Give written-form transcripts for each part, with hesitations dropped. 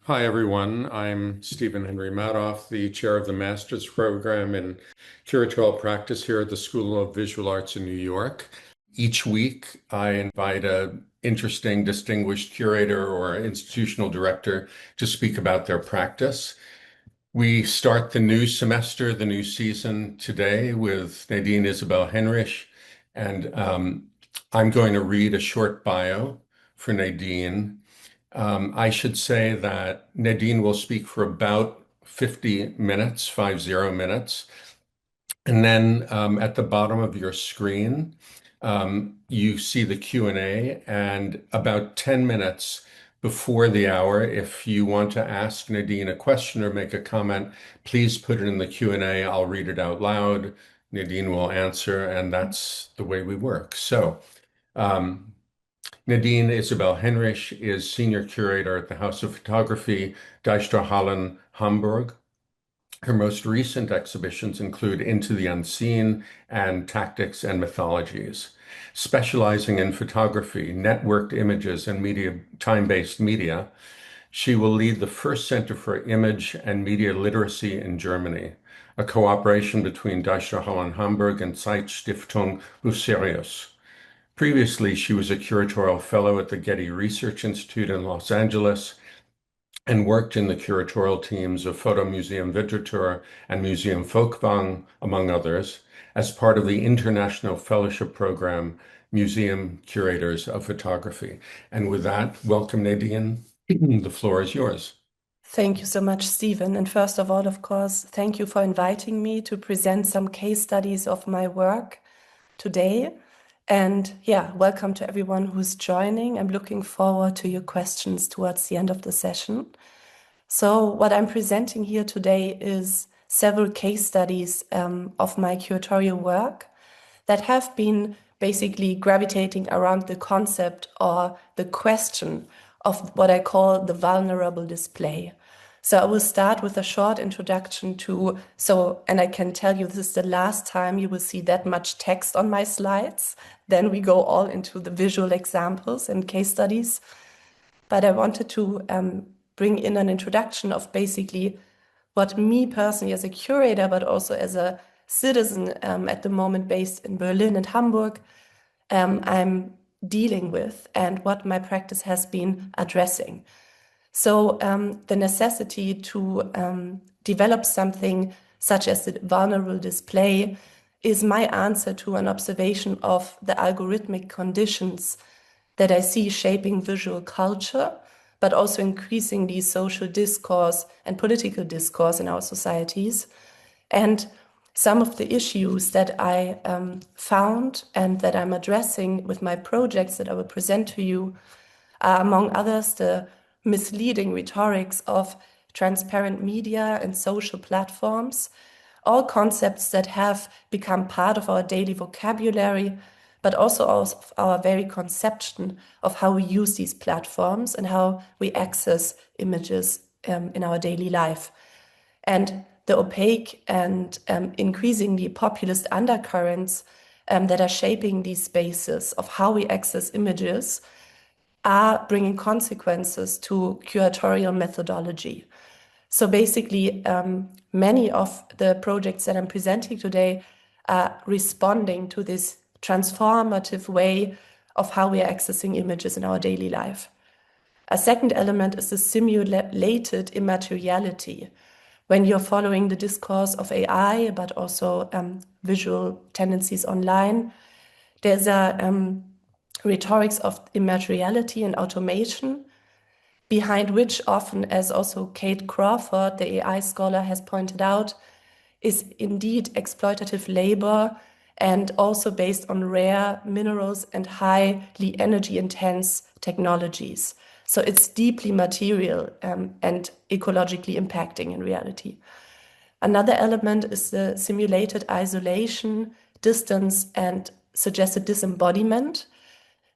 Hi, everyone. I'm Stephen Henry Madoff, the chair of the master's program in curatorial practice here at the School of Visual Arts in New York. Each week, I invite an interesting, distinguished curator or institutional director to speak about their practice. We start the new semester, the new season today with Nadine Isabelle Henrich, and I'm going to read a short bio for Nadine. I should say that Nadine will speak for about 50 minutes, 50 minutes. And then at the bottom of your screen, you see the Q&A, and about 10 minutes before the hour, if you want to ask Nadine a question or make a comment, please put it in the Q&A. I'll read it out loud. Nadine will answer, and that's the way we work. So, um, Nadine Isabelle Henrich is senior curator at the House of Photography, Deichtorhallen Hamburg. Her most recent exhibitions include Into the Unseen and Tactics and Mythologies. Specializing in photography, networked images, and time-based media, she will lead the first Center for Image and Media Literacy in Germany, a cooperation between Deichtorhallen Hamburg and Zeit Stiftung Bucerius. Previously, she was a curatorial fellow at the Getty Research Institute in Los Angeles and worked in the curatorial teams of Fotomuseum Winterthur and Museum Folkwang, among others, as part of the international fellowship program, Museum Curators of Photography. And with that, welcome, Nadine. The floor is yours. Thank you so much, Stephen. And first of all, of course, thank you for inviting me to present some case studies of my work today. And yeah, welcome to everyone who's joining. I'm looking forward to your questions towards the end of the session. So what I'm presenting here today is several case studies of my curatorial work that have been basically gravitating around the concept or the question of what I call the vulnerable display. So I will start with a short introduction to, and I can tell you this is the last time you will see that much text on my slides. Then we go all into the visual examples and case studies. But I wanted to bring in an introduction of basically what me personally as a curator, but also as a citizen at the moment based in Berlin and Hamburg, I'm dealing with and what my practice has been addressing. So the necessity to develop something such as the vulnerable display is my answer to an observation of the algorithmic conditions that I see shaping visual culture, but also increasingly social discourse and political discourse in our societies. And some of the issues that I found and that I'm addressing with my projects that I will present to you are, among others, the misleading rhetorics of transparent media and social platforms, all concepts that have become part of our daily vocabulary, but also of our very conception of how we use these platforms and how we access images in our daily life. And the opaque and increasingly populist undercurrents that are shaping these spaces of how we access images are bringing consequences to curatorial methodology. So basically, many of the projects that I'm presenting today are responding to this transformative way of how we are accessing images in our daily life. A second element is the simulated immateriality. When you're following the discourse of AI, but also visual tendencies online, there's a rhetorics of immateriality and automation, behind which often, as also Kate Crawford, the AI scholar, has pointed out, is indeed exploitative labor and also based on rare minerals and highly energy-intense technologies. So it's deeply material and ecologically impacting in reality. Another element is the simulated isolation, distance, and suggested disembodiment,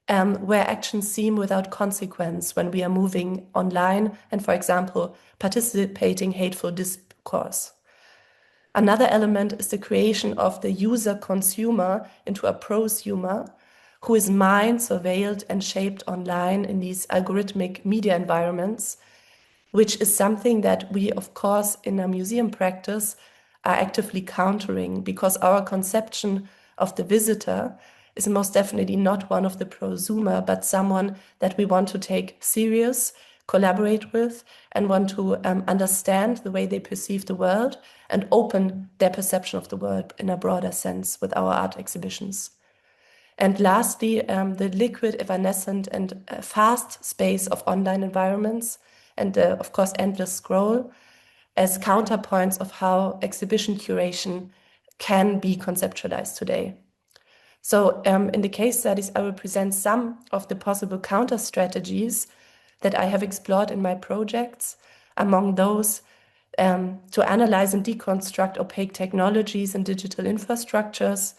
where actions seem without consequence when we are moving online and, for example, participating hateful discourse. Another element is the creation of the user-consumer into a prosumer, who is mind surveilled and shaped online in these algorithmic media environments, which is something that we, of course, in a museum practice are actively countering, because our conception of the visitor is most definitely not one of the prosumer, but someone that we want to take serious, collaborate with, and want to understand the way they perceive the world and open their perception of the world in a broader sense with our art exhibitions. And lastly, the liquid, evanescent, and fast space of online environments, and of course, endless scroll as counterpoints of how exhibition curation can be conceptualized today. So in the case studies, I will present some of the possible counter strategies that I have explored in my projects. Among those, to analyze and deconstruct opaque technologies and digital infrastructures,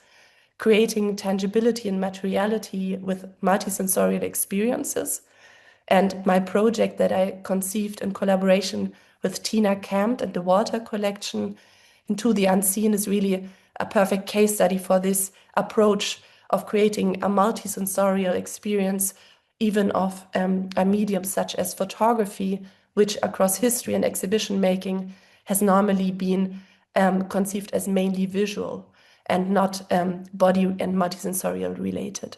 creating tangibility and materiality with multisensorial experiences. And my project that I conceived in collaboration with Tina Campt and the Water Collection, Into the Unseen, is really a perfect case study for this approach of creating a multisensorial experience, even of a medium such as photography, which across history and exhibition making has normally been conceived as mainly visual and not body and multisensorial related.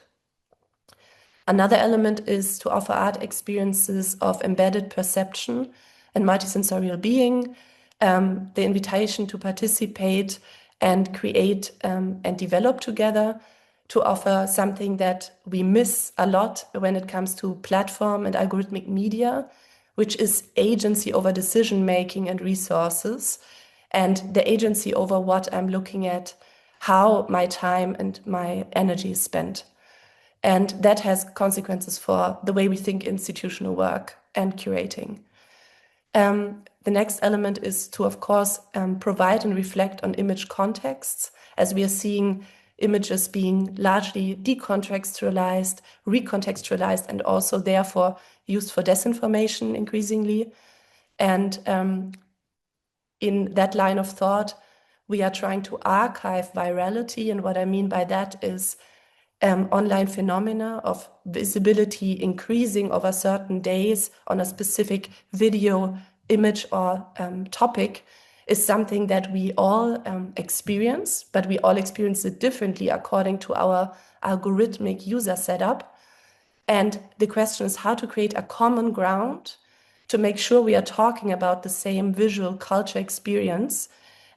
Another element is to offer art experiences of embedded perception and multisensorial being, the invitation to participate and create and develop together, to offer something that we miss a lot when it comes to platform and algorithmic media, which is agency over decision making and resources, and the agency over what I'm looking at, how my time and my energy is spent. And that has consequences for the way we think institutional work and curating. The next element is to, of course, provide and reflect on image contexts, as we are seeing images being largely decontextualized, recontextualized, and also therefore used for disinformation increasingly. And in that line of thought, we are trying to archive virality. And what I mean by that is online phenomena of visibility increasing over certain days on a specific video, image, or topic is something that we all experience, but we all experience it differently according to our algorithmic user setup. And the question is how to create a common ground to make sure we are talking about the same visual culture experience.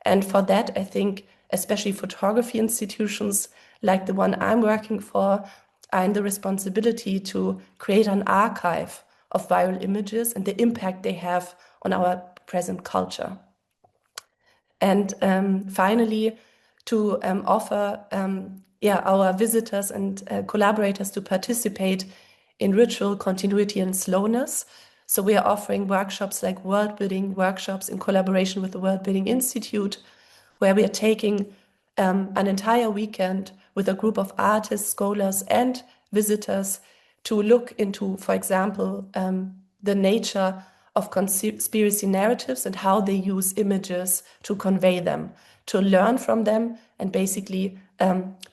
And for that, I think especially photography institutions like the one I'm working for are in the responsibility to create an archive of viral images and the impact they have on our present culture. And finally, to offer our visitors and collaborators to participate in ritual continuity and slowness. So we are offering workshops like world building workshops in collaboration with the World Building Institute, where we are taking an entire weekend with a group of artists, scholars, and visitors to look into, for example, the nature of conspiracy narratives and how they use images to convey them, to learn from them, and basically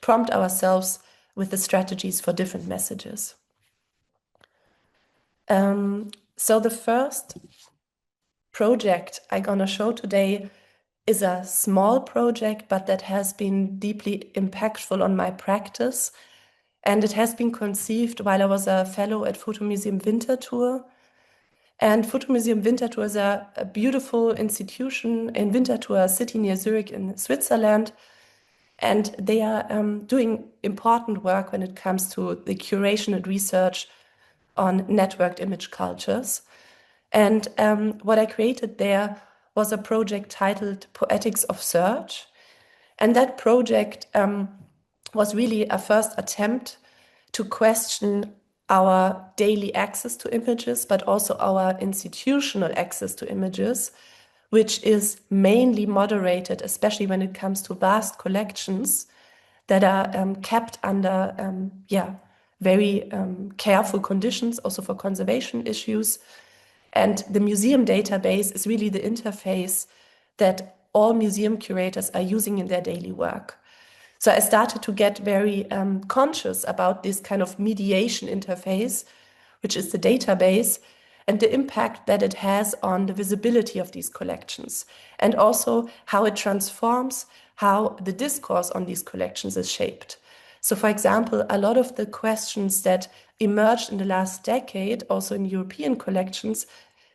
prompt ourselves with the strategies for different messages. So the first project I'm gonna show today is a small project, but that has been deeply impactful on my practice. And it has been conceived while I was a fellow at Fotomuseum Winterthur. And Fotomuseum Winterthur is a beautiful institution in Winterthur, a city near Zurich in Switzerland. And they are doing important work when it comes to the curation and research on networked image cultures. And what I created there was a project titled Poetics of Search. And that project was really a first attempt to question our daily access to images, but also our institutional access to images, which is mainly moderated, especially when it comes to vast collections that are kept under very careful conditions, also for conservation issues. And the museum database is really the interface that all museum curators are using in their daily work. So I started to get very conscious about this kind of mediation interface, which is the database, and the impact that it has on the visibility of these collections, and also how it transforms how the discourse on these collections is shaped. So, for example, a lot of the questions that emerged in the last decade, also in European collections,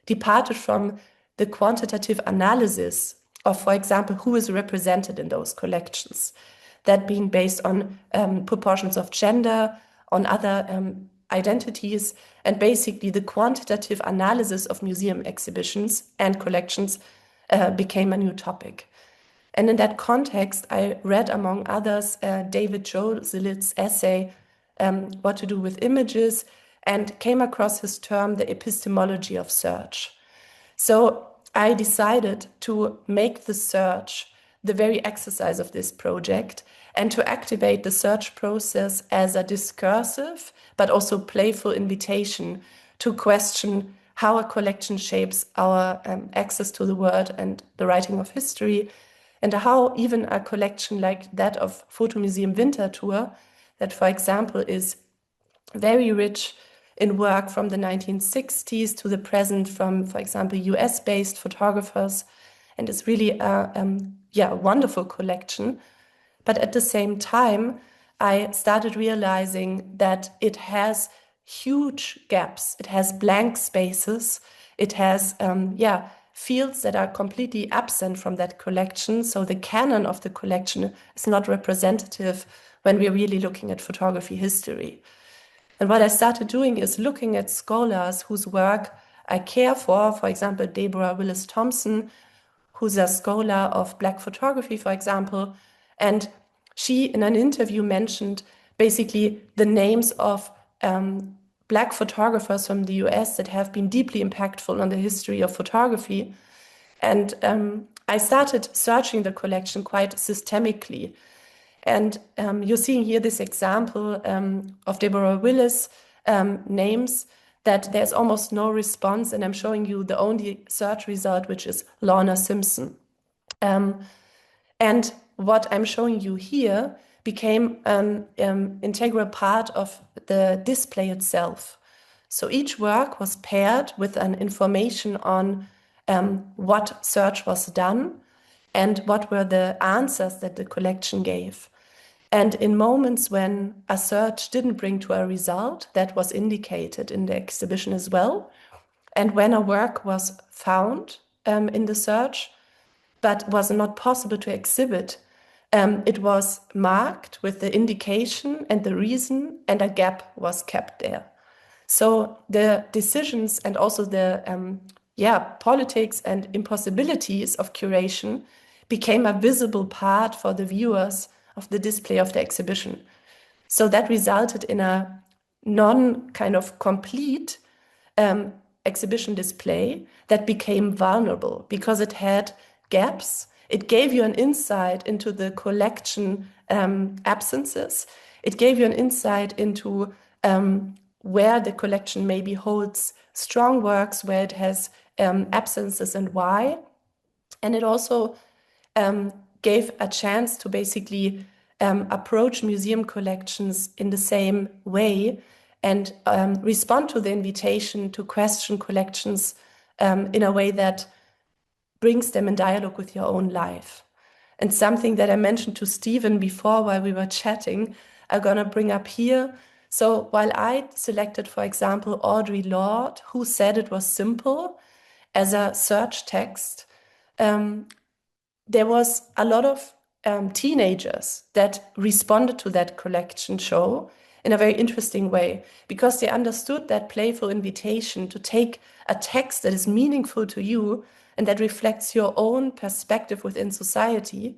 departed from the quantitative analysis of, for example, who is represented in those collections. That being based on proportions of gender, on other identities, and basically the quantitative analysis of museum exhibitions and collections became a new topic. And in that context, I read, among others, David Joselit's essay, What to Do with Images, and came across his term, the epistemology of search. So I decided to make the search the very exercise of this project, and to activate the search process as a discursive but also playful invitation to question how a collection shapes our access to the world and the writing of history, and how even a collection like that of Fotomuseum Winterthur, that, for example, is very rich in work from the 1960s to the present from, for example, US-based photographers, and is really a wonderful collection. But at the same time, I started realizing that it has huge gaps. It has blank spaces. It has, fields that are completely absent from that collection. So the canon of the collection is not representative when we're really looking at photography history. And what I started doing is looking at scholars whose work I care for example, Deborah Willis Thompson, who's a scholar of Black photography, for example. And she, in an interview, mentioned basically the names of Black photographers from the US that have been deeply impactful on the history of photography. And I started searching the collection quite systemically. And you're seeing here this example of Deborah Willis names that there's almost no response, and I'm showing you the only search result, which is Lorna Simpson. And what I'm showing you here became an integral part of the display itself. So each work was paired with an information on what search was done and what were the answers that the collection gave. And in moments when a search didn't bring to a result, that was indicated in the exhibition as well. And when a work was found in the search, but was not possible to exhibit, it was marked with the indication and the reason, and a gap was kept there. So the decisions and also the politics and impossibilities of curation became a visible part for the viewers of the display of the exhibition. So that resulted in a non-kind of complete exhibition display that became vulnerable because it had gaps. It gave you an insight into the collection absences. It gave you an insight into where the collection maybe holds strong works, where it has absences and why. And it also gave a chance to basically approach museum collections in the same way and respond to the invitation to question collections in a way that brings them in dialogue with your own life. And something that I mentioned to Stephen before while we were chatting, I'm going to bring up here. So while I selected, for example, Audre Lorde, Who Said It Was Simple, as a search text, there was a lot of teenagers that responded to that collection show in a very interesting way, because they understood that playful invitation to take a text that is meaningful to you and that reflects your own perspective within society,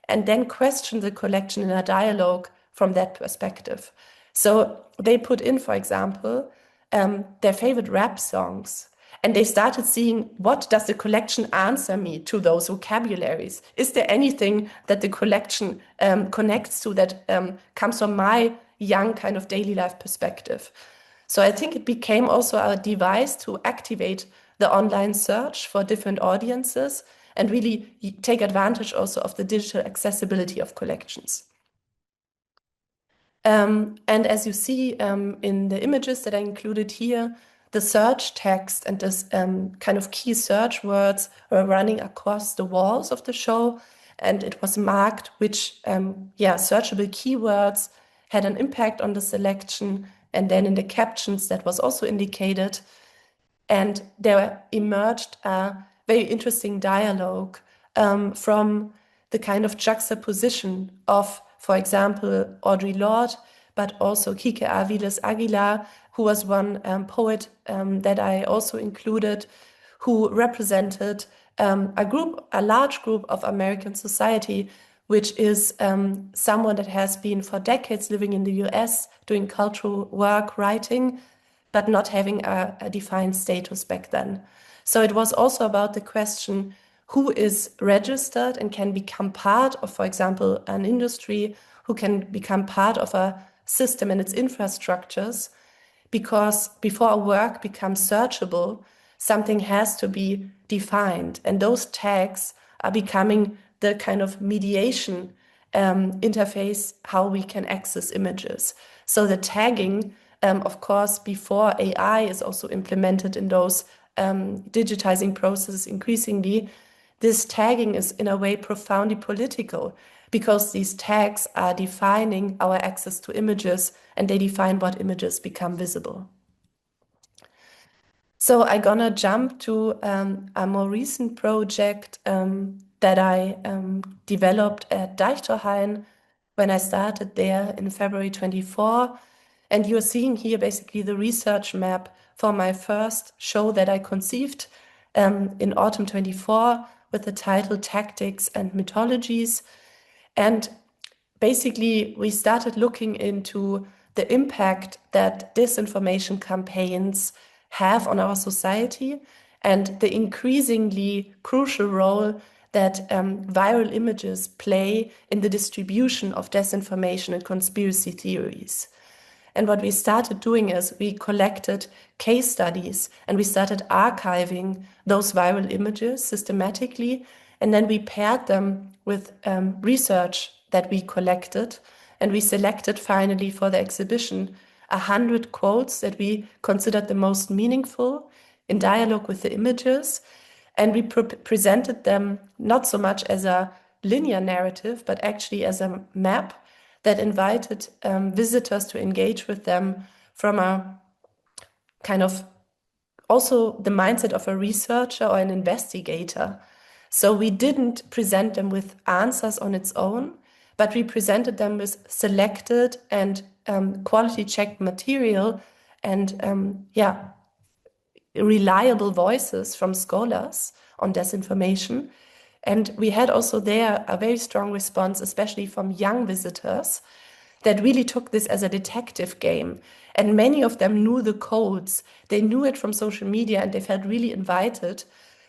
and then question the collection in a dialogue from that perspective. So they put in, for example, their favorite rap songs, and they started seeing, what does the collection answer me to those vocabularies? Is there anything that the collection connects to that comes from my young kind of daily life perspective? So I think it became also a device to activate the online search for different audiences and really take advantage also of the digital accessibility of collections. And as you see in the images that I included here, the search text and this kind of key search words were running across the walls of the show, and it was marked which searchable keywords had an impact on the selection, and then in the captions that was also indicated. And there emerged a very interesting dialogue from the kind of juxtaposition of, for example, Audre Lorde, but also Kike Aviles Aguilar, who was one poet that I also included, who represented a large group of American society, which is someone that has been for decades living in the US, doing cultural work, writing, but not having a defined status back then. So it was also about the question, who is registered and can become part of, for example, an industry, who can become part of a system and its infrastructures, because before a work becomes searchable, something has to be defined. And those tags are becoming the kind of mediation interface, how we can access images. So the tagging, of course, before AI is also implemented in those digitizing processes increasingly, this tagging is in a way profoundly political, because these tags are defining our access to images, and they define what images become visible. So I'm gonna jump to a more recent project that I developed at Deichtorhallen when I started there in February 24. And you're seeing here basically the research map for my first show that I conceived in autumn 24 with the title Tactics and Mythologies. And basically, we started looking into the impact that disinformation campaigns have on our society, and the increasingly crucial role that viral images play in the distribution of disinformation and conspiracy theories. And what we started doing is we collected case studies and we started archiving those viral images systematically. And then we paired them with research that we collected. And we selected finally for the exhibition 100 quotes that we considered the most meaningful in dialogue with the images. And we presented them not so much as a linear narrative, but actually as a map that invited visitors to engage with them from a kind of also the mindset of a researcher or an investigator. So we didn't present them with answers on its own, but we presented them with selected and quality checked material and reliable voices from scholars on disinformation. And we had also there a very strong response, especially from young visitors, that really took this as a detective game. And many of them knew the codes. They knew it from social media, and they felt really invited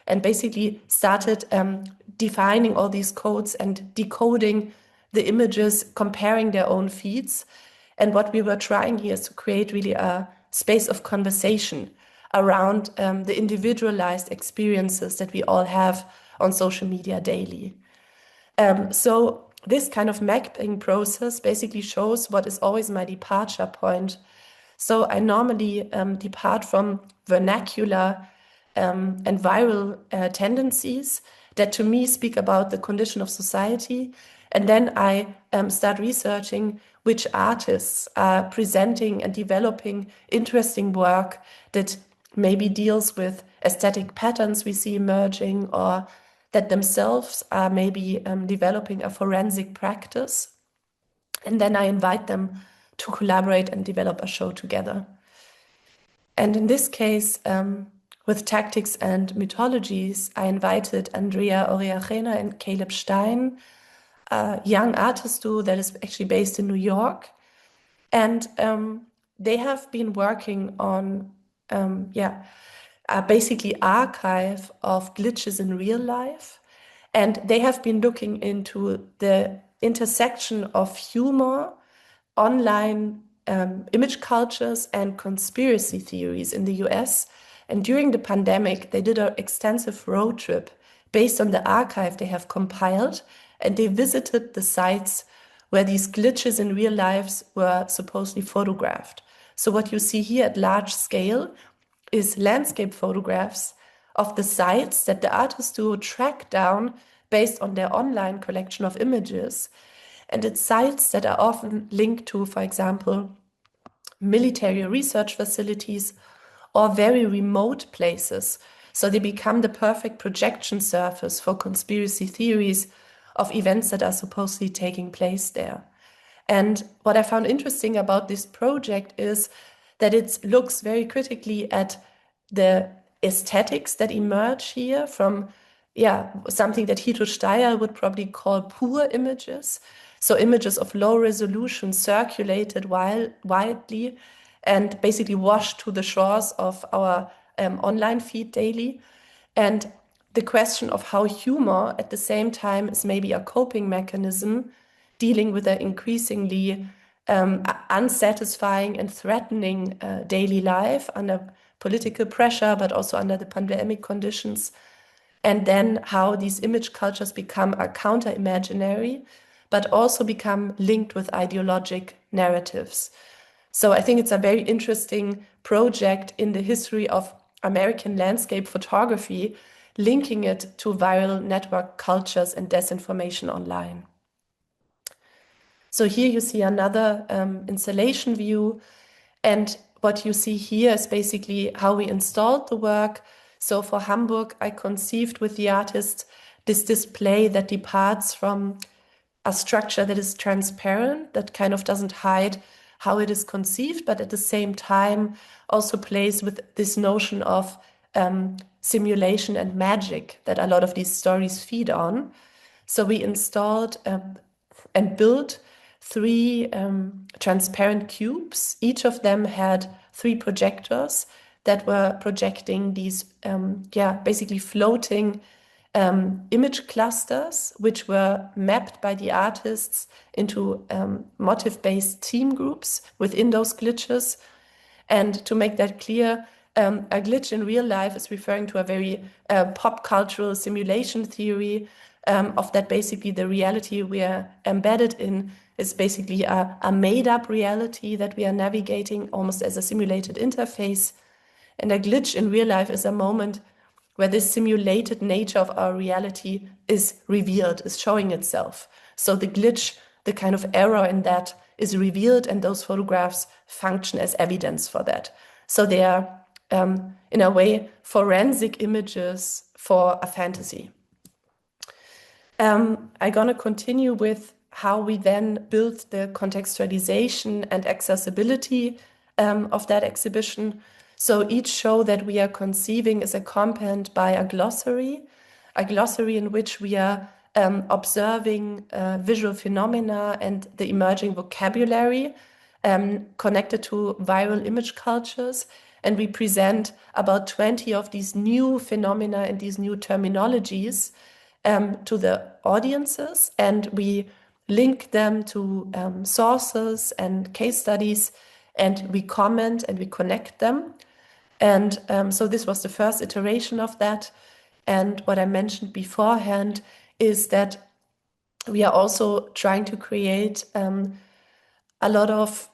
and basically started defining all these codes and decoding the images, comparing their own feeds. And what we were trying here is to create really a space of conversation around the individualized experiences that we all have on social media daily. So this kind of mapping process basically shows what is always my departure point. So I normally depart from vernacular and viral tendencies that to me speak about the condition of society. And then I start researching which artists are presenting and developing interesting work that maybe deals with aesthetic patterns we see emerging, or that themselves are maybe developing a forensic practice. And then I invite them to collaborate and develop a show together. And in this case, with Tactics and Mythologies, I invited Andrea Oriachena and Caleb Stein, a young artist duo that is actually based in New York. And they have been working on basically archive of glitches in real life. And they have been looking into the intersection of humor, online image cultures, and conspiracy theories in the US. And during the pandemic, they did an extensive road trip based on the archive they have compiled, and they visited the sites where these glitches in real lives were supposedly photographed. So what you see here at large scale is landscape photographs of the sites that the artists do track down based on their online collection of images. And it's sites that are often linked to, for example, military research facilities or very remote places. So they become the perfect projection surface for conspiracy theories of events that are supposedly taking place there. And what I found interesting about this project is that it looks very critically at the aesthetics that emerge here from something that Hito Steyer would probably call poor images. So images of low resolution circulated widely and basically washed to the shores of our online feed daily. And the question of how humor at the same time is maybe a coping mechanism dealing with an increasingly unsatisfying and threatening daily life under political pressure, but also under the pandemic conditions. And then how these image cultures become a counter-imaginary, but also become linked with ideologic narratives. So I think it's a very interesting project in the history of American landscape photography, linking it to viral network cultures and disinformation online. So here you see another installation view, and what you see here is basically how we installed the work. So for Hamburg, I conceived with the artist this display that departs from a structure that is transparent, that kind of doesn't hide how it is conceived, but at the same time also plays with this notion of simulation and magic that a lot of these stories feed on. So we installed and built 3 transparent cubes. Each of them had 3 projectors that were projecting these, basically floating image clusters, which were mapped by the artists into motif-based theme groups within those glitches. And to make that clear, a glitch in real life is referring to a very pop cultural simulation theory of that basically the reality we are embedded in is basically a made-up reality that we are navigating almost as a simulated interface. And a glitch in real life is a moment where this simulated nature of our reality is revealed, is showing itself. So the glitch, the kind of error in that is revealed, and those photographs function as evidence for that. So they are, in a way, forensic images for a fantasy. I'm going to continue with how we then built the contextualization and accessibility of that exhibition. So each show that we are conceiving is accompanied by a glossary in which we are observing visual phenomena and the emerging vocabulary connected to viral image cultures. And we present about 20 of these new phenomena and these new terminologies to the audiences, and we link them to sources and case studies, and we comment and we connect them. And so this was the first iteration of that. And what I mentioned beforehand is that we are also trying to create a lot of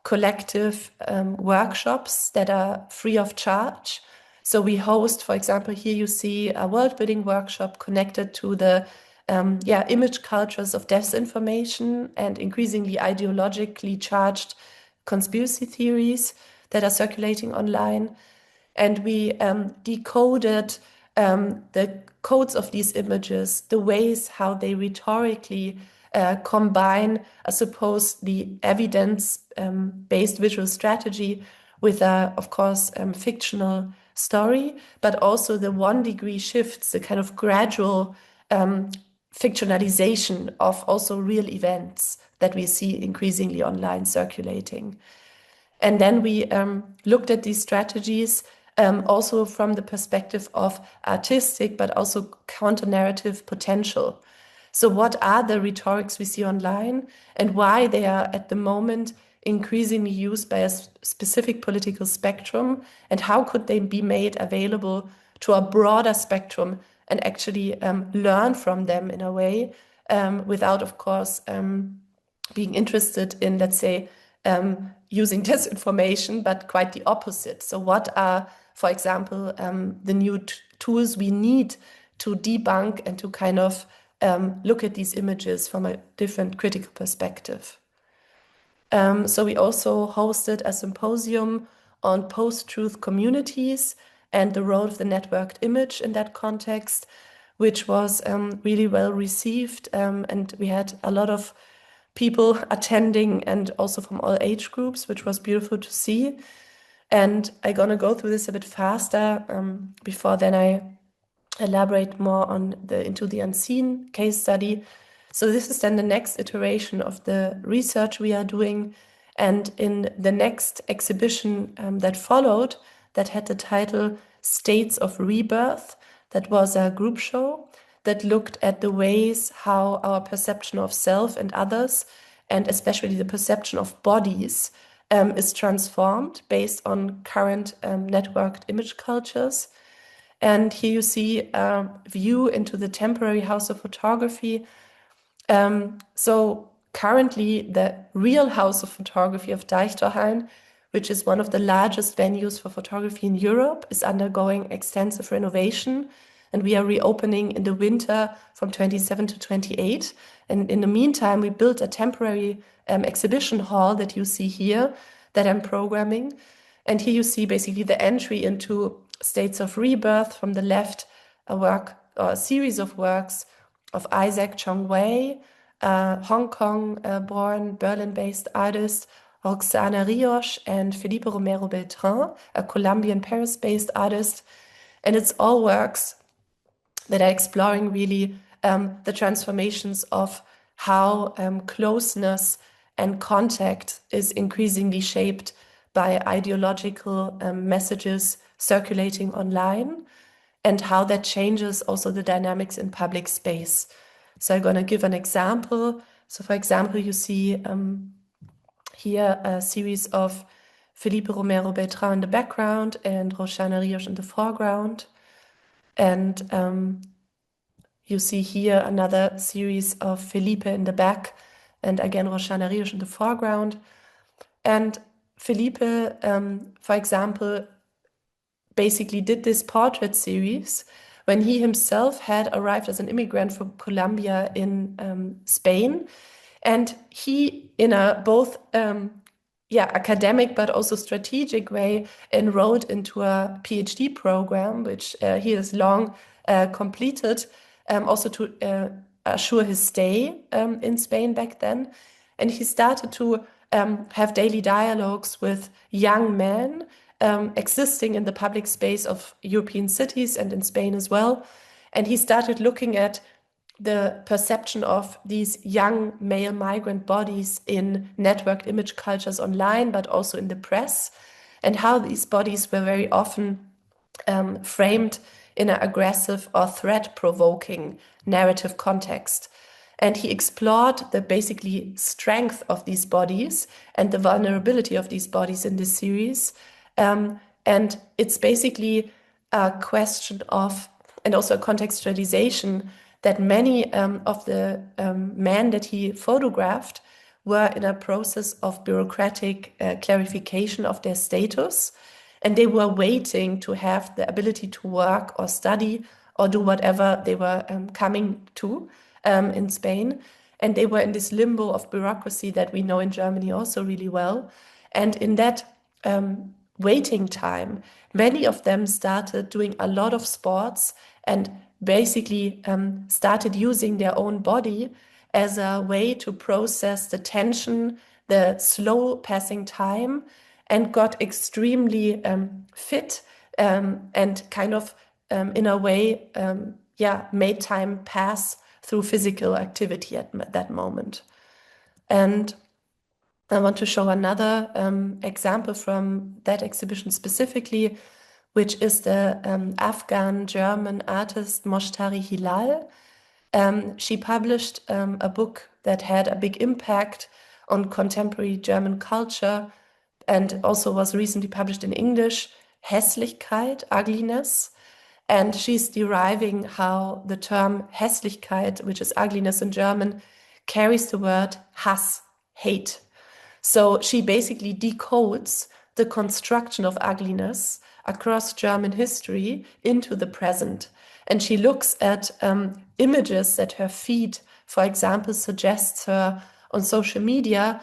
collective workshops that are free of charge. So we host, for example, here you see a world building workshop connected to the image cultures of disinformation and increasingly ideologically charged conspiracy theories that are circulating online. And we decoded the codes of these images, the ways how they rhetorically combine, I suppose, the evidence-based visual strategy with a, of course, fictional story, but also the 1-degree shifts, the kind of gradual fictionalization of also real events that we see increasingly online circulating. And then we looked at these strategies also from the perspective of artistic, but also counter-narrative potential. So what are the rhetorics we see online and why they are at the moment increasingly used by a specific political spectrum, and how could they be made available to a broader spectrum and actually learn from them in a way without, of course, being interested in, let's say, using disinformation, but quite the opposite. So what are, for example, the new tools we need to debunk and to kind of look at these images from a different critical perspective? So we also hosted a symposium on post-truth communities and the role of the networked image in that context, which was really well received. And we had a lot of people attending and also from all age groups, which was beautiful to see. And I'm going to go through this a bit faster before then I elaborate more on the Into the Unseen case study. So this is then the next iteration of the research we are doing. And in the next exhibition that followed, that had the title States of Rebirth, that was a group show that looked at the ways how our perception of self and others, and especially the perception of bodies, is transformed based on current networked image cultures. And here you see a view into the temporary house of photography. So currently the real house of photography of Deichtorhallen, which is one of the largest venues for photography in Europe, is undergoing extensive renovation. And we are reopening in the winter from 27 to 28. And in the meantime, we built a temporary exhibition hall that you see here that I'm programming. And here you see basically the entry into States of Rebirth. From the left, a series of works of Isaac Chong Wei, Hong Kong born, Berlin-based artist, Roxana Rios and Felipe Romero Beltran, a Colombian Paris-based artist. And it's all works that are exploring really the transformations of how closeness and contact is increasingly shaped by ideological messages circulating online, and how that changes also the dynamics in public space. So I'm going to give an example. So for example, you see here a series of Felipe Romero Beltran in the background and Roxana Rios in the foreground. And you see here another series of Felipe in the back, and again Roxana Rios in the foreground. And Felipe, for example, basically did this portrait series when he himself had arrived as an immigrant from Colombia in Spain. And he, in a both academic but also strategic way, enrolled into a PhD program, which he has long completed, also to assure his stay in Spain back then. And he started to have daily dialogues with young men existing in the public space of European cities and in Spain as well. And he started looking at the perception of these young male migrant bodies in networked image cultures online, but also in the press, and how these bodies were very often framed in an aggressive or threat-provoking narrative context. And he explored the basically strength of these bodies and the vulnerability of these bodies in this series. And it's basically a question of, and also a contextualization, that many of the men that he photographed were in a process of bureaucratic clarification of their status. And they were waiting to have the ability to work or study or do whatever they were coming to in Spain. And they were in this limbo of bureaucracy that we know in Germany also really well. And in that waiting time, many of them started doing a lot of sports and basically started using their own body as a way to process the tension, the slow passing time, and got extremely fit and kind of in a way, made time pass through physical activity at that moment. And I want to show another example from that exhibition specifically, which is the Afghan-German artist Moshtari Hilal. She published a book that had a big impact on contemporary German culture and also was recently published in English, Hässlichkeit, ugliness. And she's deriving how the term Hässlichkeit, which is ugliness in German, carries the word Hass, hate. So she basically decodes the construction of ugliness across German history into the present. And she looks at images that her feed, for example, suggests her on social media,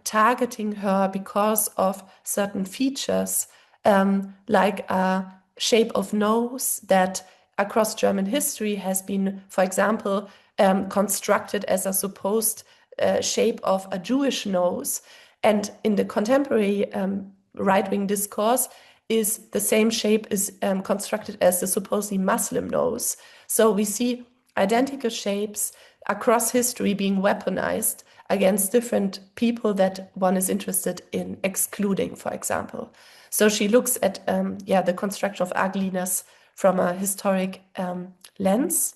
targeting her because of certain features, like a shape of nose that across German history has been, for example, constructed as a supposed shape of a Jewish nose. And in the contemporary right-wing discourse, is the same shape is constructed as the supposedly Muslim nose. So we see identical shapes across history being weaponized against different people that one is interested in excluding, for example. So she looks at the construction of ugliness from a historic lens.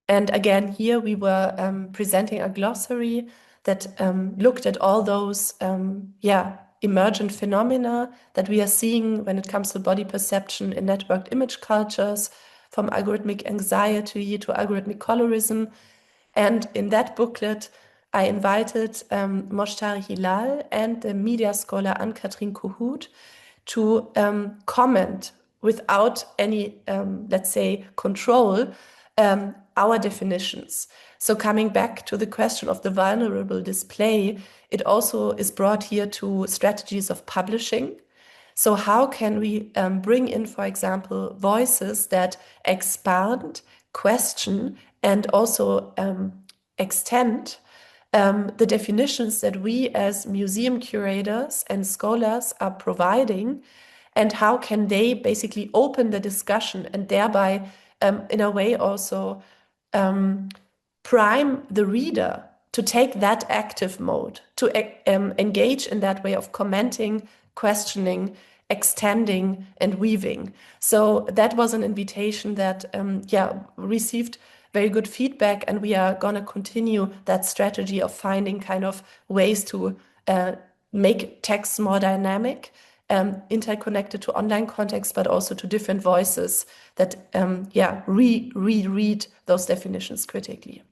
And again, here we were presenting a glossary that looked at all those emergent phenomena that we are seeing when it comes to body perception in networked image cultures, from algorithmic anxiety to algorithmic colorism. And in that booklet, I invited Moshtari Hilal and the media scholar Ann-Kathrin Kohut to comment without any, let's say, control, our definitions. So coming back to the question of the vulnerable display, it also is brought here to strategies of publishing. So how can we bring in, for example, voices that expand, question, and also extend the definitions that we as museum curators and scholars are providing, and how can they basically open the discussion and thereby, in a way, also prime the reader to take that active mode, to engage in that way of commenting, questioning, extending, and weaving. So that was an invitation that received very good feedback, and we are going to continue that strategy of finding kind of ways to make texts more dynamic, interconnected to online context, but also to different voices that reread those definitions critically.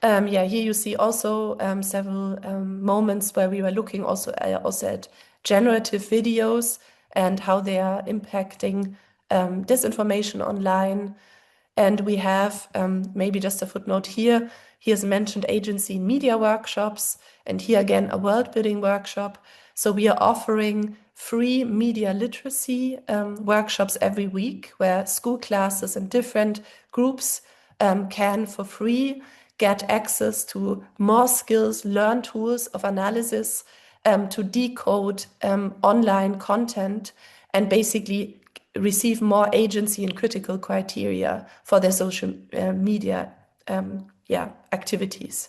Here you see also several moments where we were looking also at generative videos and how they are impacting disinformation online. And we have maybe just a footnote here. Here's mentioned agency media workshops, and here again a world building workshop. So we are offering free media literacy workshops every week, where school classes and different groups can for free get access to more skills, learn tools of analysis, to decode online content, and basically receive more agency and critical criteria for their social media activities.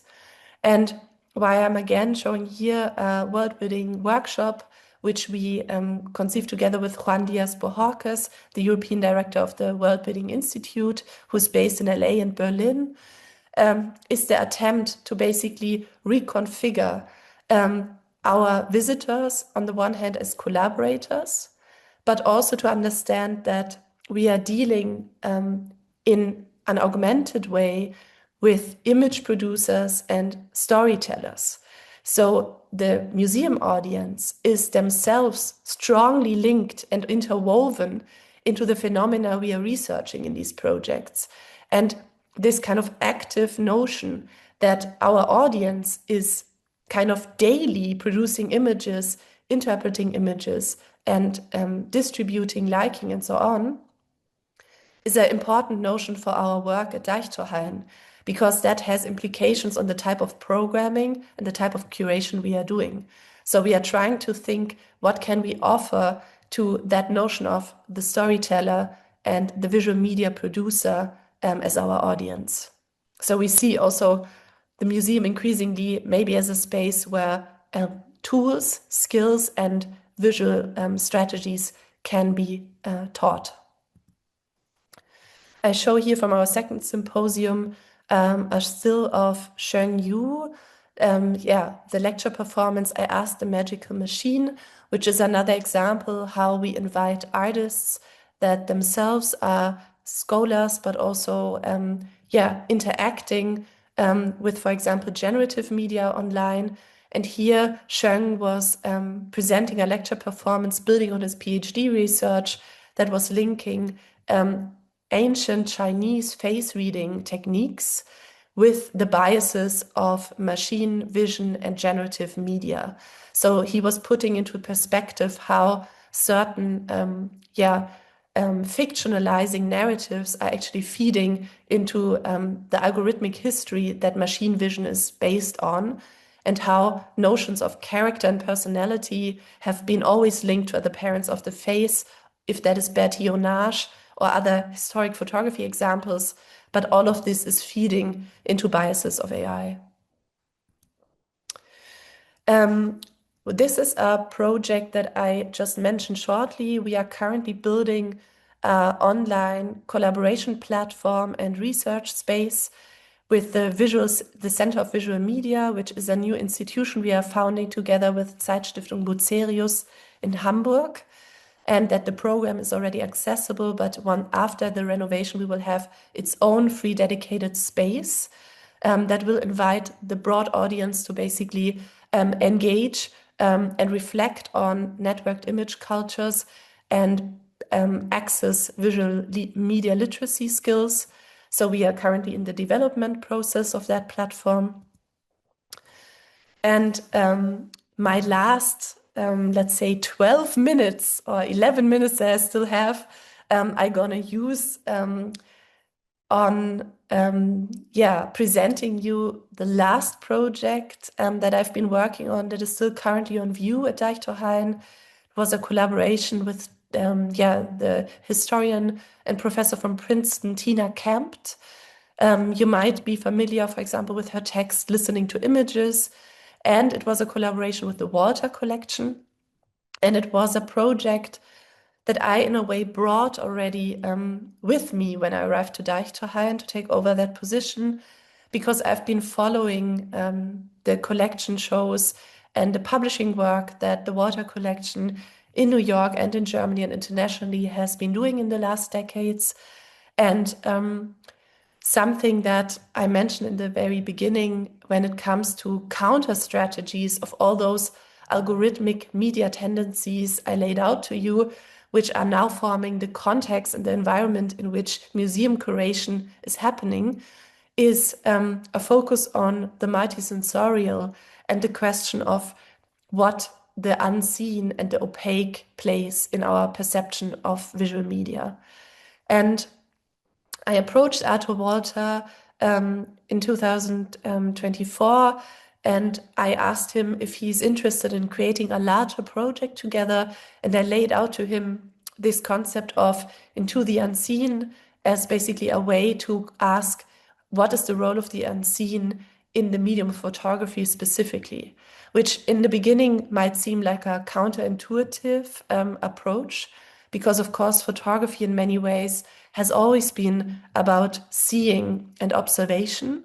And why I'm again showing here a world building workshop, which we conceived together with Juan Diaz-Bohorquez, the European director of the World Building Institute, who's based in LA and Berlin, is the attempt to basically reconfigure our visitors on the one hand as collaborators, but also to understand that we are dealing in an augmented way with image producers and storytellers. So the museum audience is themselves strongly linked and interwoven into the phenomena we are researching in these projects. And this kind of active notion that our audience is kind of daily producing images, interpreting images, and distributing, liking, and so on, is an important notion for our work at Deichtorhallen, because that has implications on the type of programming and the type of curation we are doing. So we are trying to think, what can we offer to that notion of the storyteller and the visual media producer as our audience. So we see also the museum increasingly maybe as a space where tools, skills, and visual strategies can be taught. I show here from our second symposium a still of Sheng Yu. The lecture performance, I Asked the Magical Machine, which is another example how we invite artists that themselves are scholars, but also interacting with, for example, generative media online. And here Sheng was presenting a lecture performance building on his PhD research that was linking ancient Chinese face reading techniques with the biases of machine vision and generative media. So he was putting into perspective how certain fictionalizing narratives are actually feeding into the algorithmic history that machine vision is based on, and how notions of character and personality have been always linked to the parents of the face, if that is Bertillonage or other historic photography examples. But all of this is feeding into biases of AI. This is a project that I just mentioned shortly. We are currently building an online collaboration platform and research space with the Center of Visual Media, which is a new institution we are founding together with Zeit Stiftung Bucerius in Hamburg. And that the program is already accessible, but after the renovation, we will have its own free dedicated space that will invite the broad audience to basically engage and reflect on networked image cultures and access visual media literacy skills. So we are currently in the development process of that platform. And my last, let's say 12 minutes or 11 minutes that I still have, I'm gonna use on presenting you the last project that I've been working on that is still currently on view at Deichtorhallen. It was a collaboration with the historian and professor from Princeton, Tina Campt. You might be familiar, for example, with her text, Listening to Images. And it was a collaboration with the Walter Collection. And it was a project that I, in a way, brought already with me when I arrived to Deichtorhallen to take over that position, because I've been following the collection shows and the publishing work that the Walter Collection in New York and in Germany and internationally has been doing in the last decades. And something that I mentioned in the very beginning when it comes to counter strategies of all those algorithmic media tendencies I laid out to you, which are now forming the context and the environment in which museum curation is happening, is a focus on the multisensorial and the question of what the unseen and the opaque plays in our perception of visual media. And I approached Arthur Walter in 2024, and I asked him if he's interested in creating a larger project together. And I laid out to him this concept of Into the Unseen as basically a way to ask, what is the role of the unseen in the medium of photography specifically? Which in the beginning might seem like a counterintuitive approach, because of course photography in many ways has always been about seeing and observation,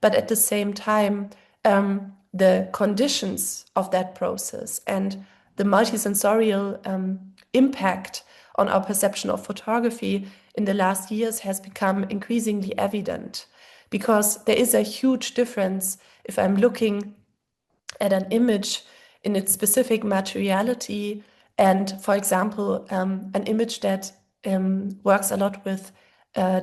but at the same time the conditions of that process and the multisensorial impact on our perception of photography in the last years has become increasingly evident, because there is a huge difference if I'm looking at an image in its specific materiality and, for example, an image that works a lot with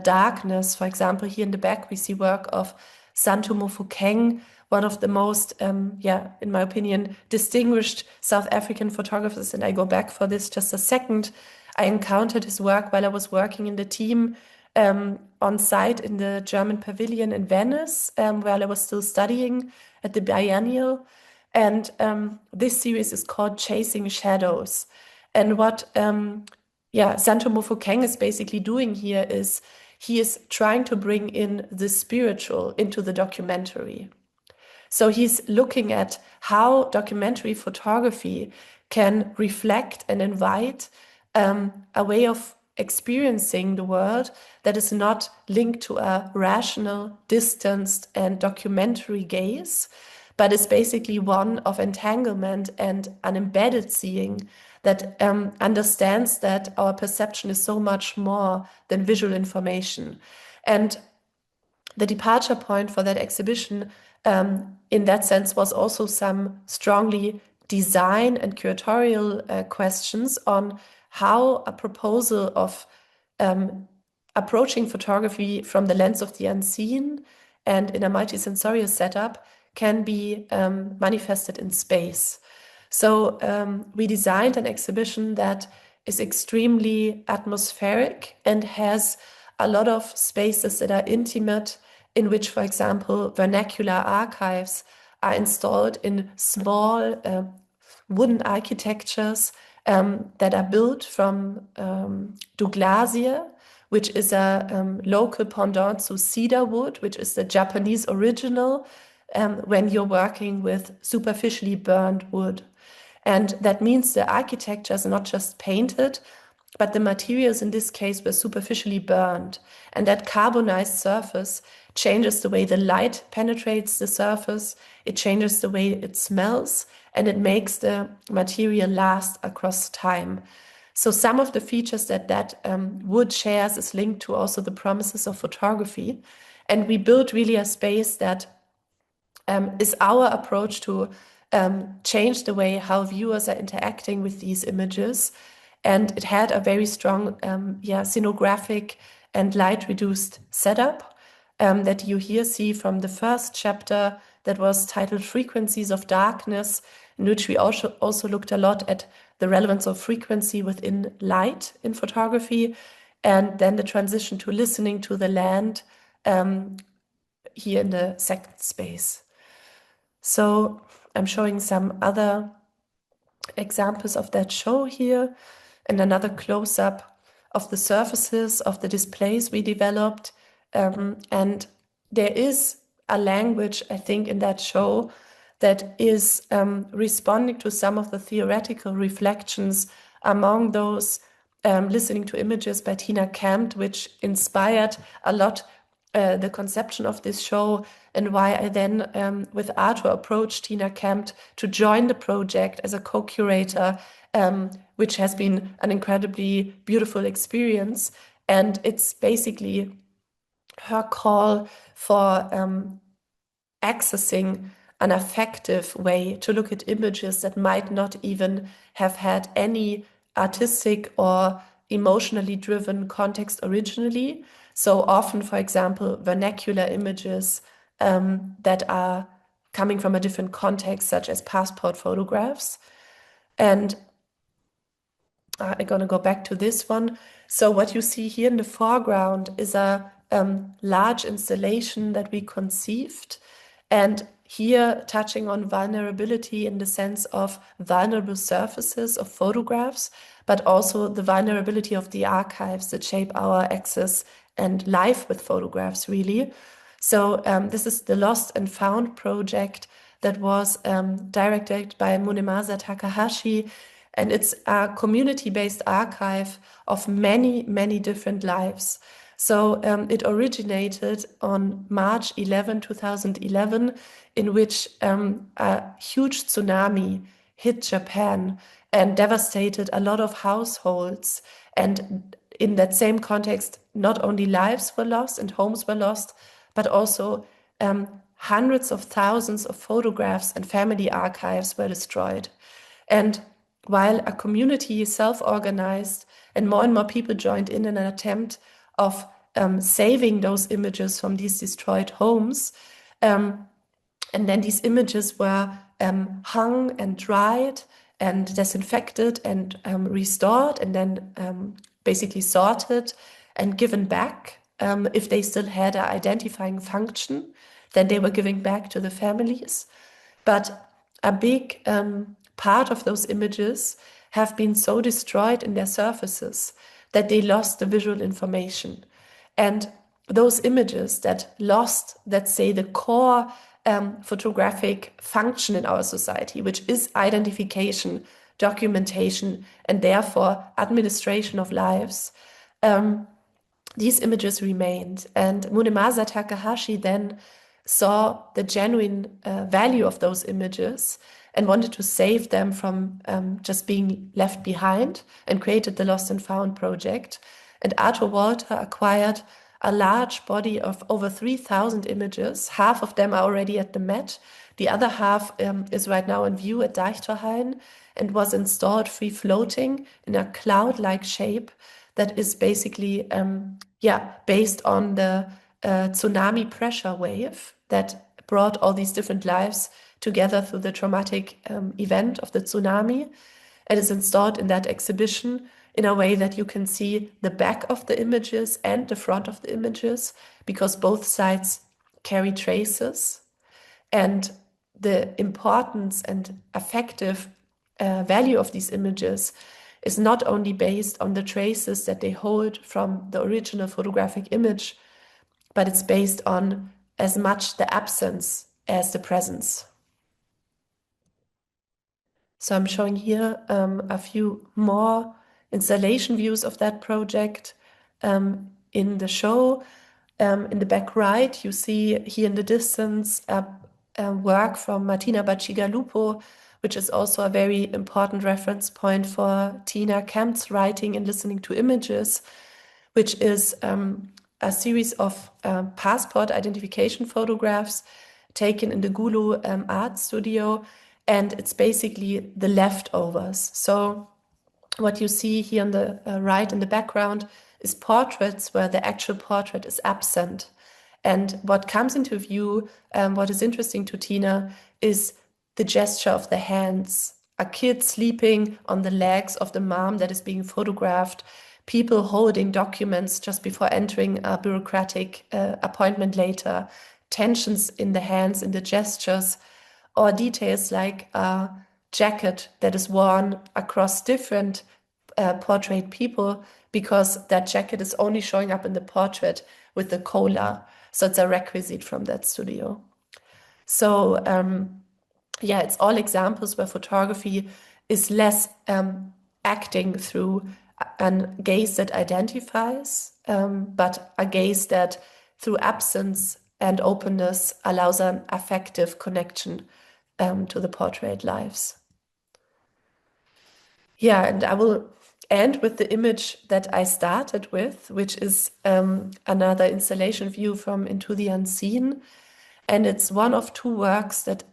darkness. For example, here in the back we see work of Santomo Folkwang, one of the most, in my opinion, distinguished South African photographers. And I go back for this just a second. I encountered his work while I was working in the team on site in the German pavilion in Venice, while I was still studying at the biennial. And this series is called Chasing Shadows. And what Santomo Folkwang is basically doing here is he is trying to bring in the spiritual into the documentary. So he's looking at how documentary photography can reflect and invite a way of experiencing the world that is not linked to a rational, distanced, and documentary gaze, but is basically one of entanglement and an embedded seeing that understands that our perception is so much more than visual information. And the departure point for that exhibition in that sense was also some strongly design and curatorial questions on how a proposal of approaching photography from the lens of the unseen and in a multisensorial setup can be manifested in space. So we designed an exhibition that is extremely atmospheric and has a lot of spaces that are intimate, in which, for example, vernacular archives are installed in small wooden architectures that are built from douglasie, which is a local pendant to cedar wood, which is the Japanese original when you're working with superficially burned wood. And that means the architecture is not just painted, but the materials in this case were superficially burned. And that carbonized surface changes the way the light penetrates the surface, it changes the way it smells, and it makes the material last across time. So some of the features that wood shares is linked to also the promises of photography. And we built really a space that is our approach to change the way how viewers are interacting with these images. And it had a very strong scenographic and light-reduced setup that you here see from the first chapter that was titled Frequencies of Darkness, in which we also looked a lot at the relevance of frequency within light in photography, and then the transition to listening to the land here in the second space. So I'm showing some other examples of that show here, and another close-up of the surfaces of the displays we developed. And there is a language, I think, in that show that is responding to some of the theoretical reflections among those listening to images by Tina Campt, which inspired a lot the conception of this show, and why I then, with Arthur, approached Tina Campt to join the project as a co-curator, which has been an incredibly beautiful experience. And it's basically her call for accessing an affective way to look at images that might not even have had any artistic or emotionally driven context originally. So often, for example, vernacular images that are coming from a different context, such as passport photographs. And I'm going to go back to this one. So what you see here in the foreground is a large installation that we conceived. And here touching on vulnerability in the sense of vulnerable surfaces of photographs, but also the vulnerability of the archives that shape our access and life with photographs, really. So this is the Lost and Found project that was directed by Munemasa Takahashi, and it's a community-based archive of many, many different lives. So it originated on March 11, 2011, in which a huge tsunami hit Japan and devastated a lot of households. And in that same context, not only lives were lost and homes were lost, but also hundreds of thousands of photographs and family archives were destroyed. And while a community self-organized and more people joined in an attempt of saving those images from these destroyed homes, and then these images were hung and dried and disinfected and restored, and then basically sorted and given back. If they still had an identifying function, then they were giving back to the families. But a big part of those images have been so destroyed in their surfaces that they lost the visual information. And those images that lost, let's say, the core photographic function in our society, which is identification, documentation, and therefore administration of lives, these images remained. And Munemasa Takahashi then saw the genuine value of those images and wanted to save them from just being left behind, and created the Lost and Found project. And Arthur Walter acquired a large body of over 3,000 images. Half of them are already at the Met. The other half is right now in view at Deichtorhallen and was installed free floating in a cloud-like shape that is basically based on the tsunami pressure wave that brought all these different lives together through the traumatic event of the tsunami. It is installed in that exhibition in a way that you can see the back of the images and the front of the images, because both sides carry traces. And the importance and affective value of these images is not only based on the traces that they hold from the original photographic image, but it's based on as much the absence as the presence. So I'm showing here a few more installation views of that project in the show. In the back right, you see here in the distance a work from Martina Bacigalupo, which is also a very important reference point for Tina Campt's writing and listening to images, which is a series of passport identification photographs taken in the Gulu art studio, and it's basically the leftovers. So what you see here on the right in the background is portraits where the actual portrait is absent. And what comes into view, what is interesting to Tina, is the gesture of the hands. A kid sleeping on the legs of the mom that is being photographed, people holding documents just before entering a bureaucratic appointment later, tensions in the hands, in the gestures, or details like a jacket that is worn across different portrait people, because that jacket is only showing up in the portrait with the collar. So it's a requisite from that studio. So it's all examples where photography is less acting through a gaze that identifies, but a gaze that through absence and openness allows an affective connection to the portrait lives. Yeah, and I will end with the image that I started with, which is another installation view from Into the Unseen. And it's one of two works that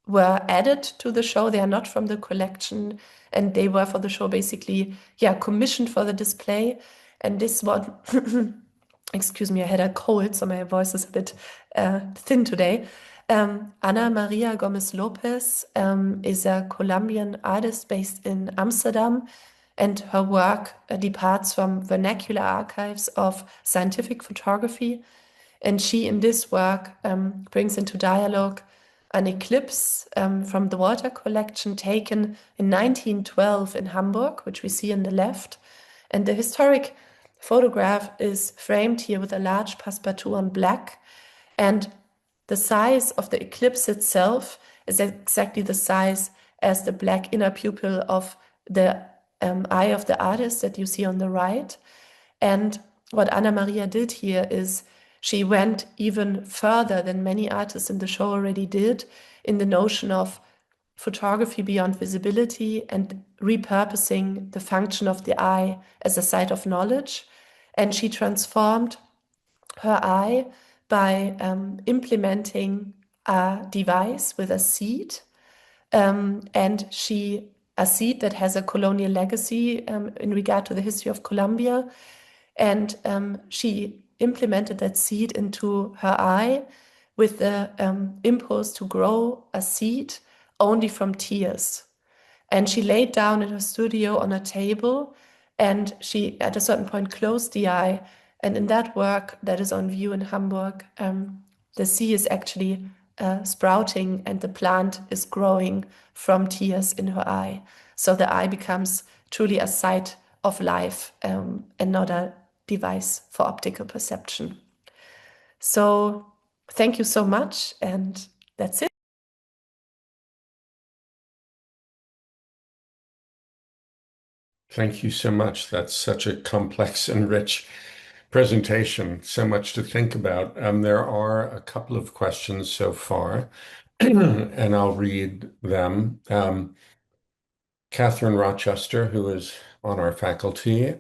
were added to the show. They are not from the collection, and they were for the show basically, commissioned for the display. And this one, excuse me, I had a cold, so my voice is a bit thin today. Ana Maria Gomez Lopez is a Colombian artist based in Amsterdam, and her work departs from vernacular archives of scientific photography. And she, in this work, brings into dialogue an eclipse from the Walter collection taken in 1912 in Hamburg, which we see on the left. And the historic photograph is framed here with a large passepartout on black. And the size of the eclipse itself is exactly the size as the black inner pupil of the eye of the artist that you see on the right. And what Ana Maria did here is she went even further than many artists in the show already did in the notion of photography beyond visibility and repurposing the function of the eye as a site of knowledge. And she transformed her eye by implementing a device with a seed, and a seed that has a colonial legacy in regard to the history of Colombia. And she implemented that seed into her eye with the impulse to grow a seed only from tears. And she laid down in her studio on a table, and she, at a certain point, closed the eye. And in that work that is on view in Hamburg, the sea is actually sprouting and the plant is growing from tears in her eye. So the eye becomes truly a site of life and not a device for optical perception. So thank you so much, and that's it. Thank you so much. That's such a complex and rich presentation, so much to think about. There are a couple of questions so far, and I'll read them. Catherine Rochester, who is on our faculty,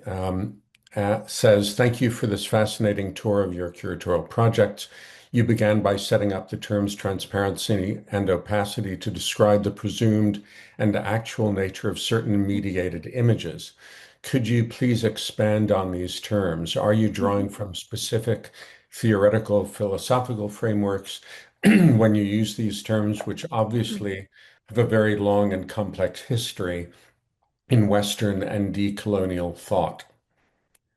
says, thank you for this fascinating tour of your curatorial project. You began by setting up the terms transparency and opacity to describe the presumed and actual nature of certain mediated images. Could you please expand on these terms? Are you drawing from specific theoretical, philosophical frameworks when you use these terms, which obviously have a very long and complex history in Western and decolonial thought?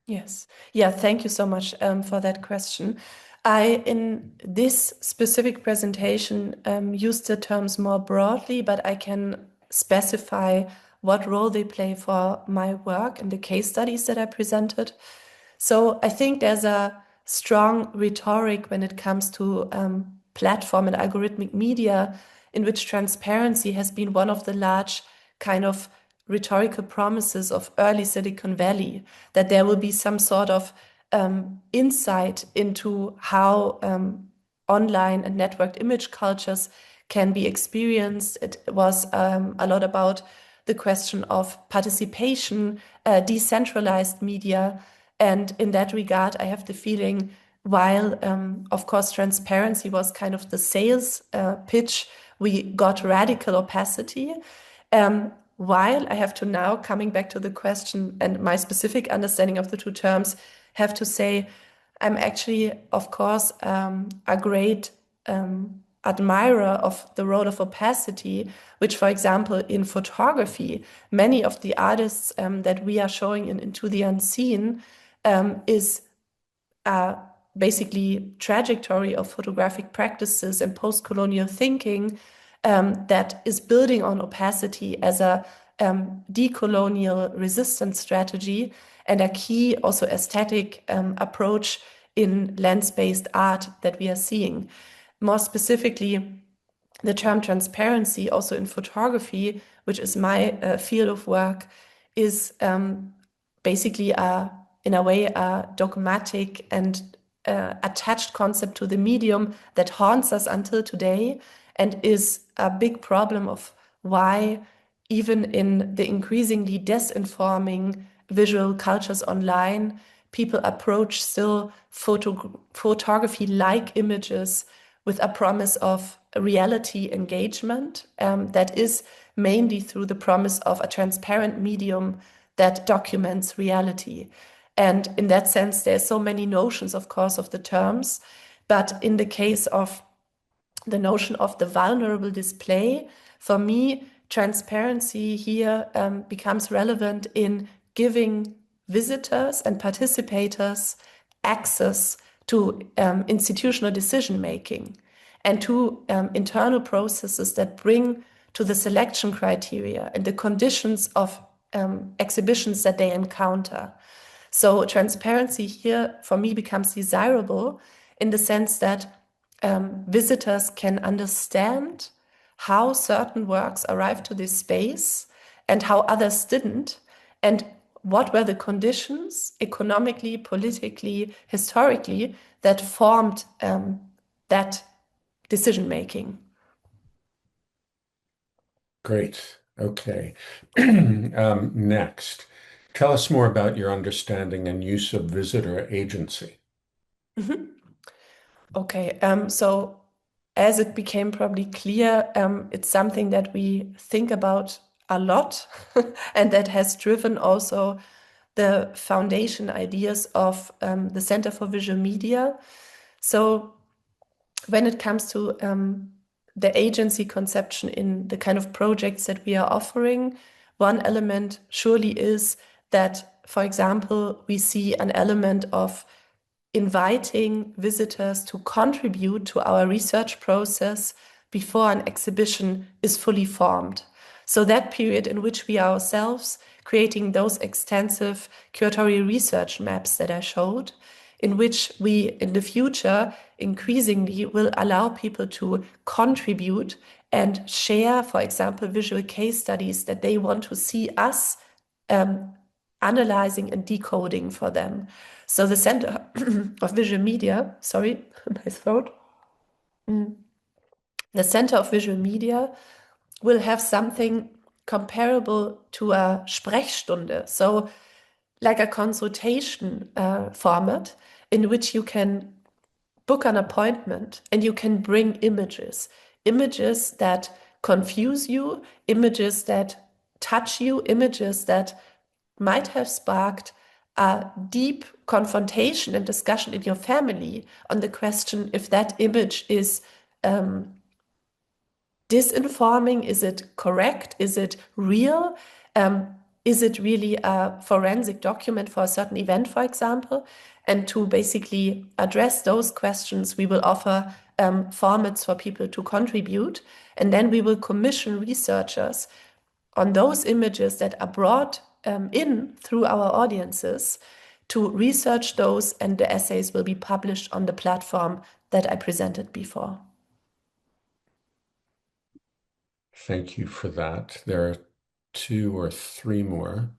Yes. Yeah, thank you so much for that question. I, in this specific presentation, used the terms more broadly, but I can specify what role they play for my work and the case studies that I presented. So I think there's a strong rhetoric when it comes to platform and algorithmic media, in which transparency has been one of the large kind of rhetorical promises of early Silicon Valley, that there will be some sort of insight into how online and networked image cultures can be experienced. It was a lot about the question of participation, decentralized media. And in that regard, I have the feeling, while of course transparency was kind of the sales pitch, we got radical opacity. While I have to now, coming back to the question and my specific understanding of the two terms, have to say I'm actually, of course, a great admirer of the role of opacity, which, for example, in photography, many of the artists that we are showing in Into the Unseen is basically trajectory of photographic practices and post-colonial thinking that is building on opacity as a decolonial resistance strategy and a key also aesthetic approach in lens-based art that we are seeing. More specifically, the term transparency also in photography, which is my field of work, is basically in a way a dogmatic and attached concept to the medium that haunts us until today and is a big problem of why, even in the increasingly disinforming visual cultures online, people approach still photography-like images with a promise of reality engagement that is mainly through the promise of a transparent medium that documents reality. And in that sense, there's so many notions, of course, of the terms. But in the case of the notion of the vulnerable display, for me, transparency here becomes relevant in giving visitors and participators access to institutional decision making and to internal processes that bring to the selection criteria and the conditions of exhibitions that they encounter. So transparency here for me becomes desirable in the sense that visitors can understand how certain works arrived to this space and how others didn't, and what were the conditions economically, politically, historically that formed that decision making. Great. Okay. Next, tell us more about your understanding and use of visitor agency. Okay, so as it became probably clear, it's something that we think about a lot and that has driven also the foundation ideas of the Center for Visual Media. So when it comes to the agency conception in the kind of projects that we are offering, one element surely is that, for example, we see an element of inviting visitors to contribute to our research process before an exhibition is fully formed. So that period in which we are ourselves creating those extensive curatorial research maps that I showed, in which we in the future increasingly will allow people to contribute and share, for example, visual case studies that they want to see us analyzing and decoding for them. So the Center of Visual Media, sorry, my throat. The Center of Visual Media will have something comparable to a Sprechstunde. So like a consultation format in which you can book an appointment and you can bring images, images that confuse you, images that touch you, images that might have sparked a deep confrontation and discussion in your family on the question if that image is disinforming, is it correct, is it real, is it really a forensic document for a certain event, for example? And to basically address those questions, we will offer formats for people to contribute. And then we will commission researchers on those images that are brought in through our audiences to research those, and the essays will be published on the platform that I presented before. Thank you for that. There are 2 or 3 more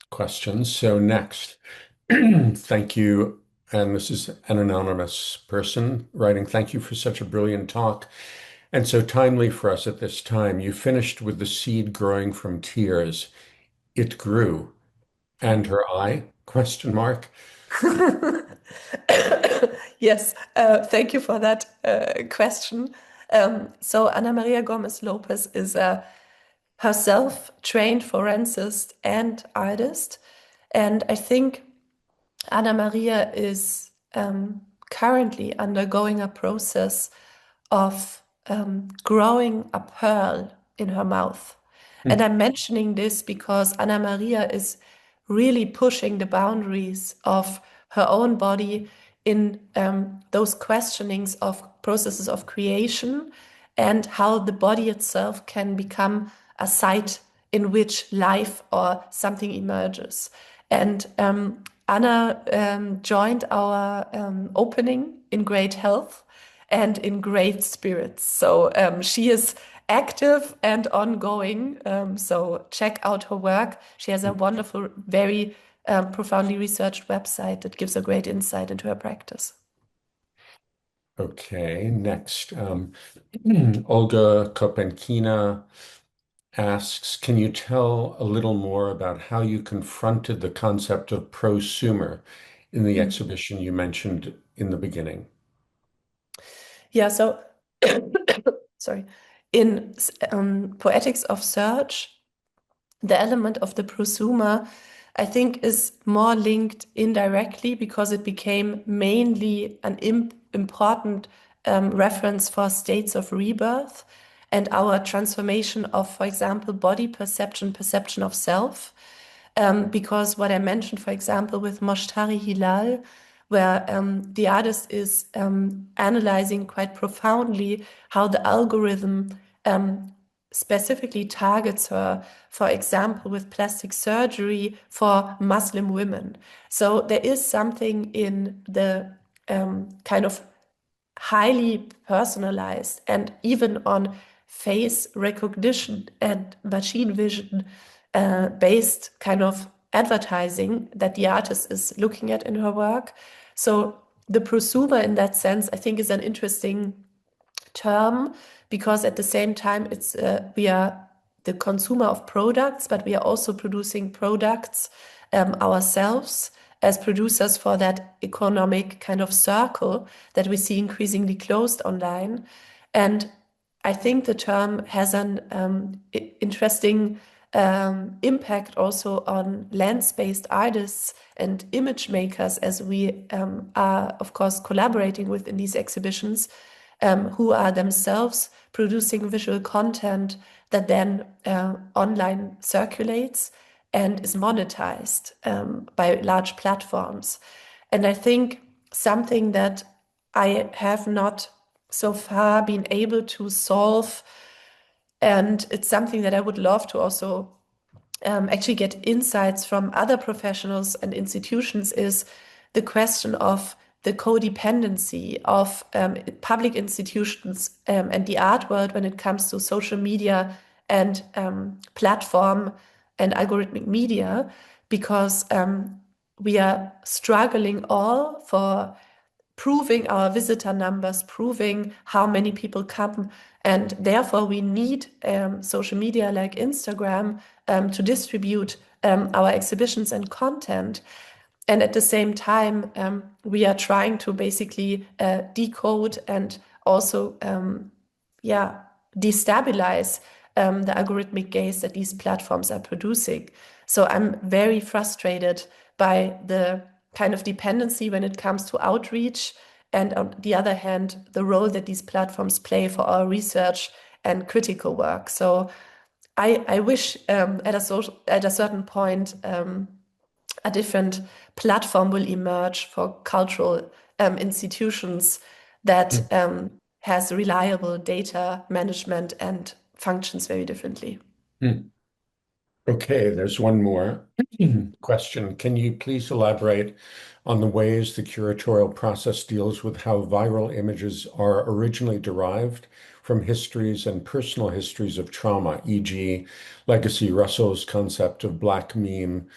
questions. So next, thank you. And this is an anonymous person writing, thank you for such a brilliant talk and so timely for us at this time. You finished with the seed growing from tears. It grew. And her eye? Question mark. Yes, thank you for that question. So Ana Maria Gomez Lopez is a herself trained forensicist and artist. And I think Ana Maria is currently undergoing a process of growing a pearl in her mouth. And I'm mentioning this because Ana Maria is really pushing the boundaries of her own body in those questionings of processes of creation and how the body itself can become a site in which life or something emerges. And Anna joined our opening in great health and in great spirits. So she is active and ongoing. So check out her work. She has a wonderful, very profoundly researched website that gives a great insight into her practice. Okay, next. Olga Kopenkina asks, can you tell a little more about how you confronted the concept of prosumer in the exhibition you mentioned in the beginning? Yeah, so sorry. In Poetics of Search, the element of the prosumer, I think, is more linked indirectly because it became mainly an important reference for states of rebirth and our transformation of, for example, body perception, perception of self. Because what I mentioned, for example, with Moshtari Hilal, where the artist is analyzing quite profoundly how the algorithm specifically targets her, for example, with plastic surgery for Muslim women. So there is something in the kind of highly personalized and even on face recognition and machine vision based kind of advertising that the artist is looking at in her work. So the prosumer in that sense, I think, is an interesting term because at the same time it's we are the consumer of products, but we are also producing products ourselves as producers for that economic kind of circle that we see increasingly closed online. And I think the term has an interesting impact also on lens-based artists and image makers, as we are, of course, collaborating with in these exhibitions, who are themselves producing visual content that then online circulates and is monetized by large platforms. And I think something that I have not so far been able to solve, and it's something that I would love to also actually get insights from other professionals and institutions, is the question of the codependency of public institutions and the art world when it comes to social media and platform and algorithmic media, because we are struggling all for proving our visitor numbers, proving how many people come. And therefore, we need social media like Instagram to distribute our exhibitions and content. And at the same time, we are trying to basically decode and also, destabilize the algorithmic gaze that these platforms are producing. So I'm very frustrated by the kind of dependency when it comes to outreach, and on the other hand, the role that these platforms play for our research and critical work. So I wish at a certain point a different platform will emerge for cultural institutions that has reliable data management and functions very differently. Hmm. Okay, there's one more question. Can you please elaborate on the ways the curatorial process deals with how viral images are originally derived from histories and personal histories of trauma, e.g., Legacy Russell's concept of black meme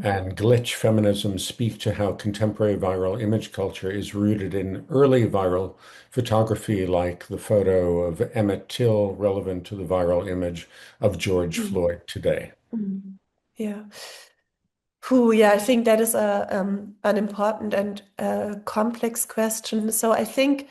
and glitch feminism speak to how contemporary viral image culture is rooted in early viral photography, like the photo of Emmett Till, relevant to the viral image of George Floyd today? Mm. Yeah. Yeah, I think that is an important and complex question. So I think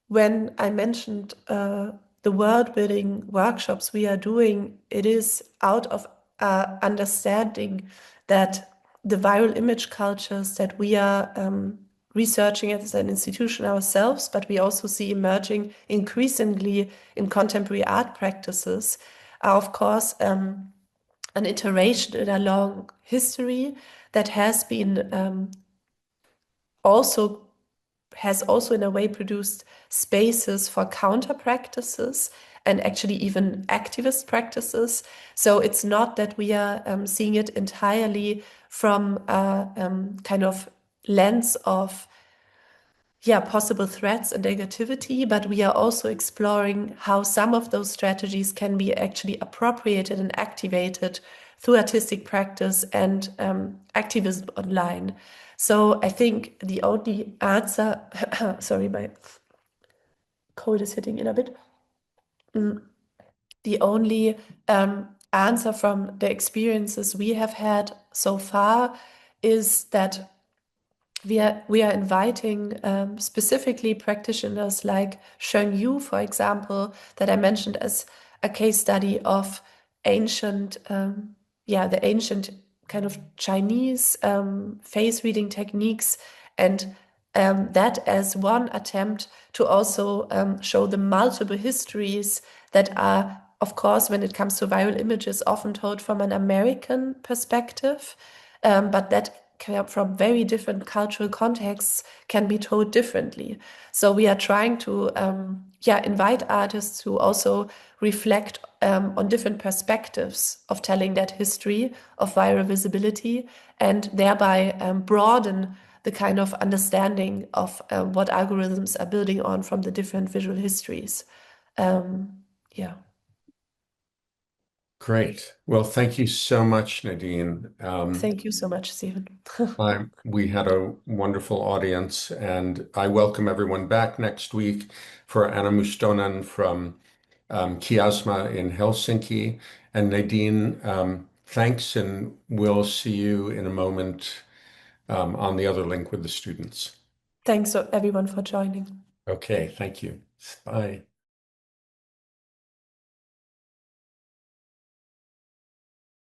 when I mentioned the world building workshops we are doing, it is out of understanding that the viral image cultures that we are researching as an institution ourselves, but we also see emerging increasingly in contemporary art practices, are of course an iteration in a long history that also has also in a way produced spaces for counter practices and actually even activist practices. So it's not that we are seeing it entirely from a kind of lens of possible threats and negativity, but we are also exploring how some of those strategies can be actually appropriated and activated through artistic practice and activism online. So I think the only answer, sorry, my cold is hitting in a bit. The only answer from the experiences we have had so far is that we are inviting specifically practitioners like Sheng Yu, for example, that I mentioned as a case study of ancient, the ancient kind of Chinese face reading techniques, and that as one attempt to also show the multiple histories that are, of course, when it comes to viral images, often told from an American perspective, but that from very different cultural contexts can be told differently. So we are trying to invite artists to also reflect on different perspectives of telling that history of viral visibility, and thereby broaden the kind of understanding of what algorithms are building on from the different visual histories. Yeah. Great. Well, thank you so much, Nadine. Thank you so much, Stephen. We had a wonderful audience, and I welcome everyone back next week for Anna Mustonen from Kiasma in Helsinki. And Nadine, thanks, and we'll see you in a moment on the other link with the students. Thanks everyone for joining. Okay, thank you. Bye.